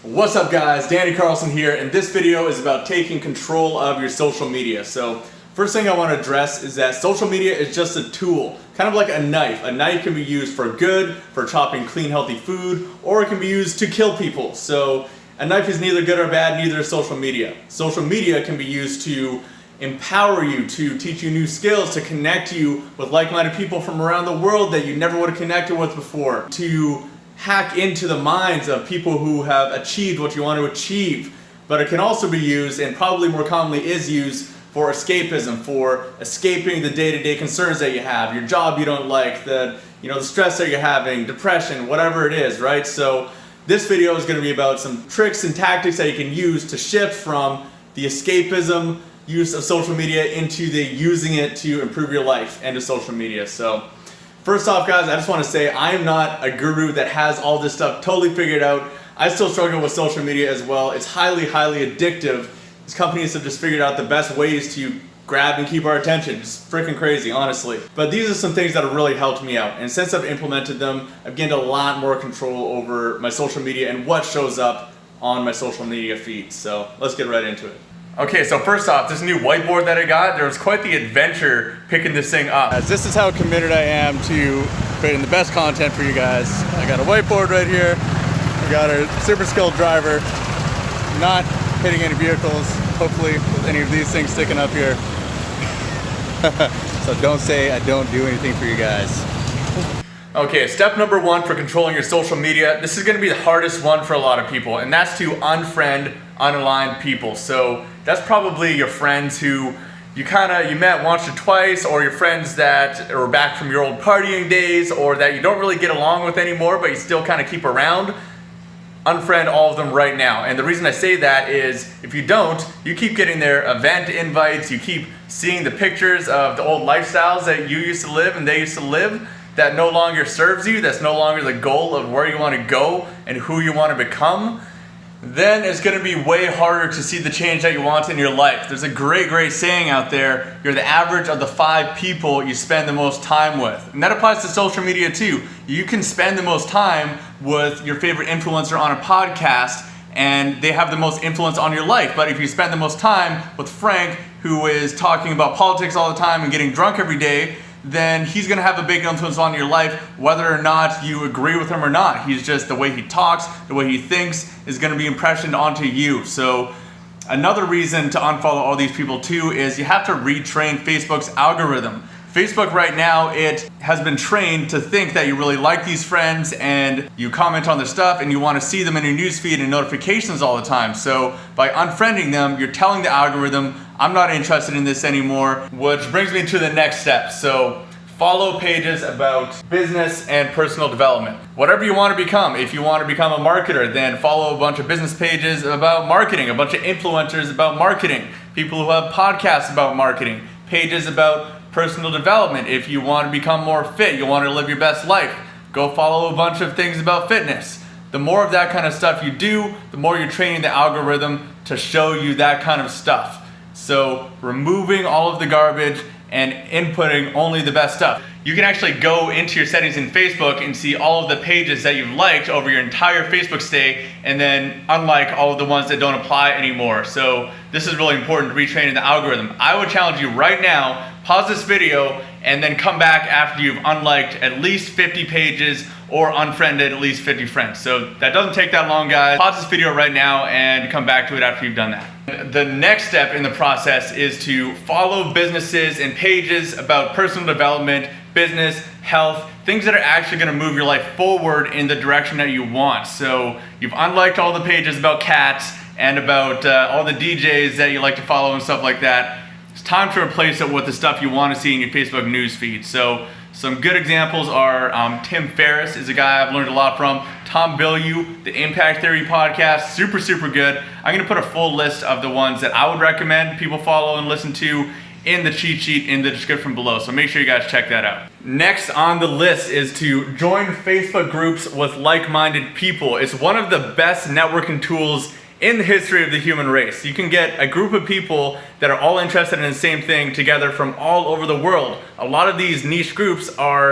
What's up guys, Danny Carlson here, and this video is about taking control of your social media. So first thing I want to address is that social media is just a tool, kind of like a knife. A knife can be used for good, for chopping clean healthy food, or it can be used to kill people. So a knife is neither good or bad, neither is social media. Social media can be used to empower you, to teach you new skills, to connect you with like-minded people from around the world that you never would have connected with before, to hack into the minds of people who have achieved what you want to achieve. But it can also be used, and probably more commonly is used, for escapism, for escaping the day-to-day concerns that you have, your job you don't like, the stress that you're having, depression, whatever it is, right? So this video is going to be about some tricks and tactics that you can use to shift from the escapism use of social media into the using it to improve your life and to social media. So first off guys, I just want to say I am not a guru that has all this stuff totally figured out. I still struggle with social media as well. It's highly addictive. These companies have just figured out the best ways to grab and keep our attention. It's freaking crazy, honestly. But these are some things that have really helped me out. And since I've implemented them, I've gained a lot more control over my social media and what shows up on my social media feed. So let's get right into it. Okay, so first off, this new whiteboard that I got, there was quite the adventure picking this thing up. As this is how committed I am to creating the best content for you guys. I got a whiteboard right here. We got our super skilled driver, not hitting any vehicles, hopefully with any of these things sticking up here. So don't say I don't do anything for you guys. Okay, step number one for controlling your social media. This is gonna be the hardest one for a lot of people, and that's to unfriend unaligned people. So that's probably your friends who you met once or twice, or your friends that are back from your old partying days, or that you don't really get along with anymore, but you still kind of keep around. Unfriend all of them right now. And the reason I say that is if you don't, you keep getting their event invites, you keep seeing the pictures of the old lifestyles that you used to live and they used to live that no longer serves you, that's no longer the goal of where you want to go and who you want to become. Then it's going to be way harder to see the change that you want in your life. There's a great saying out there, you're the average of the 5 people you spend the most time with. And that applies to social media too. You can spend the most time with your favorite influencer on a podcast and they have the most influence on your life. But if you spend the most time with Frank, who is talking about politics all the time and getting drunk every day, then he's going to have a big influence on your life whether or not you agree with him or not. He's just, the way he talks, the way he thinks is going to be impressioned onto you. So another reason to unfollow all these people too is you have to retrain Facebook's algorithm. Facebook right now, it has been trained to think that you really like these friends and you comment on their stuff and you want to see them in your newsfeed and notifications all the time. So by unfriending them, you're telling the algorithm, I'm not interested in this anymore, which brings me to the next step. So follow pages about business and personal development. Whatever you want to become. If you want to become a marketer, then follow a bunch of business pages about marketing, a bunch of influencers about marketing, people who have podcasts about marketing, pages about personal development. If you want to become more fit, you want to live your best life, go follow a bunch of things about fitness. The more of that kind of stuff you do, the more you're training the algorithm to show you that kind of stuff. So removing all of the garbage and inputting only the best stuff. You can actually go into your settings in Facebook and see all of the pages that you've liked over your entire Facebook stay and then unlike all of the ones that don't apply anymore. So this is really important to retraining the algorithm. I would challenge you right now, pause this video and then come back after you've unliked at least 50 pages or unfriended at least 50 friends. So that doesn't take that long, guys. Pause this video right now and come back to it after you've done that. The next step in the process is to follow businesses and pages about personal development, business, health, things that are actually going to move your life forward in the direction that you want. So you've unliked all the pages about cats and about all the DJs that you like to follow and stuff like that. It's time to replace it with the stuff you want to see in your Facebook news feed. So some good examples are Tim Ferriss is a guy I've learned a lot from. Tom Bilyeu, the Impact Theory podcast, super good. I'm going to put a full list of the ones that I would recommend people follow and listen to in the cheat sheet in the description below. So make sure you guys check that out. Next on the list is to join Facebook groups with like-minded people. It's one of the best networking tools in the history of the human race. You can get a group of people that are all interested in the same thing together from all over the world. A lot of these niche groups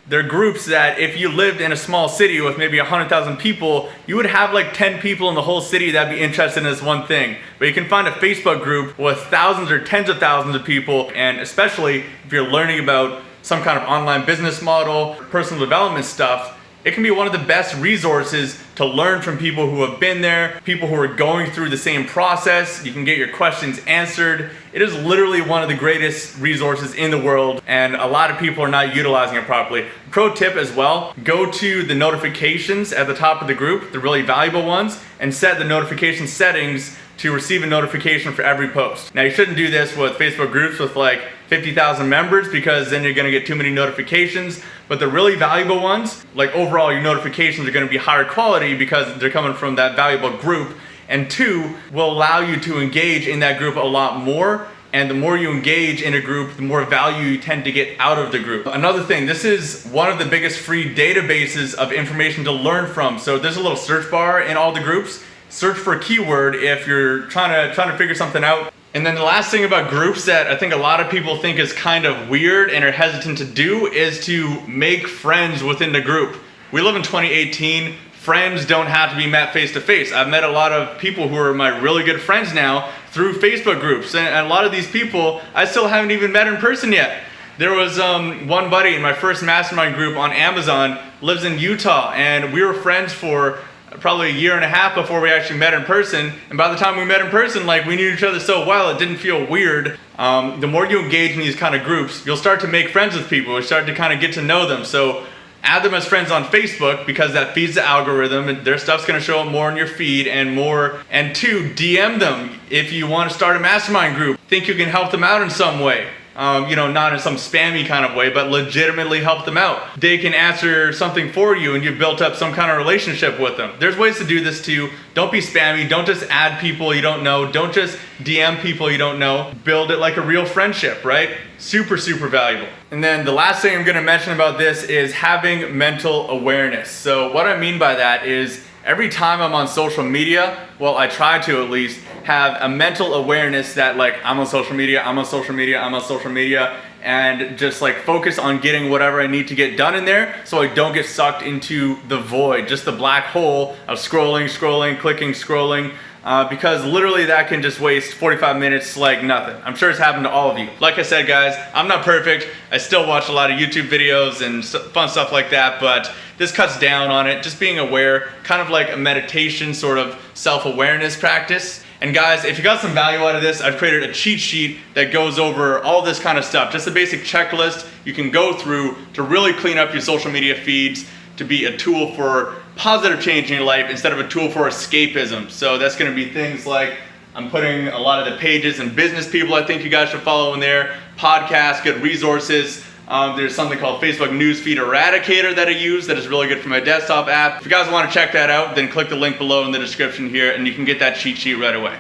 they're groups that if you lived in a small city with maybe 100,000 people, you would have like 10 people in the whole city that'd be interested in this one thing. But you can find a Facebook group with thousands or tens of thousands of people, and especially if you're learning about some kind of online business model, personal development stuff, it can be one of the best resources to learn from people who have been there, people who are going through the same process. You can get your questions answered. It is literally one of the greatest resources in the world, and a lot of people are not utilizing it properly. Pro tip as well, go to the notifications at the top of the group, the really valuable ones, and set the notification settings to receive a notification for every post. Now, you shouldn't do this with Facebook groups with like 50,000 members, because then you're gonna get too many notifications. But the really valuable ones, like overall your notifications are gonna be higher quality because they're coming from that valuable group. And two, will allow you to engage in that group a lot more. And the more you engage in a group, the more value you tend to get out of the group. Another thing, this is one of the biggest free databases of information to learn from. So there's a little search bar in all the groups. Search for a keyword if you're trying to figure something out. And then the last thing about groups that I think a lot of people think is kind of weird and are hesitant to do is to make friends within the group. We live in 2018. Friends don't have to be met face to face. I've met a lot of people who are my really good friends now through Facebook groups. And a lot of these people I still haven't even met in person yet. There was one buddy in my first mastermind group on Amazon, lives in Utah, and we were friends for probably a year and a half before we actually met in person. And by the time we met in person, like, we knew each other so well, it didn't feel weird. The more you engage in these kind of groups, you'll start to make friends with people. You start to kind of get to know them. So add them as friends on Facebook, because that feeds the algorithm and their stuff's gonna show up more in your feed and more. And two, DM them if you want to start a mastermind group. Think you can help them out in some way. Not in some spammy kind of way, but legitimately help them out. They can answer something for you and you've built up some kind of relationship with them. There's ways to do this too. Don't be spammy. Don't just add people you don't know. Don't just DM people you don't know. Build it like a real friendship, right? Super, super valuable. And then the last thing I'm gonna mention about this is having mental awareness. So what I mean by that is every time I'm on social media, well, I try to at least have a mental awareness that, like, I'm on social media, and just like focus on getting whatever I need to get done in there so I don't get sucked into the void, just the black hole of scrolling, clicking, because literally that can just waste 45 minutes like nothing. I'm sure it's happened to all of you. Like I said, guys, I'm not perfect. I still watch a lot of YouTube videos and fun stuff like that, but this cuts down on it. Just being aware, kind of like a meditation sort of self-awareness practice. And guys, if you got some value out of this, I've created a cheat sheet that goes over all this kind of stuff. Just a basic checklist you can go through to really clean up your social media feeds, to be a tool for positive change in your life instead of a tool for escapism. So that's gonna be things like, I'm putting a lot of the pages and business people I think you guys should follow in there, podcasts, good resources. There's something called Facebook Newsfeed Eradicator that I use that is really good for my desktop app. If you guys want to check that out, then click the link below in the description here and you can get that cheat sheet right away.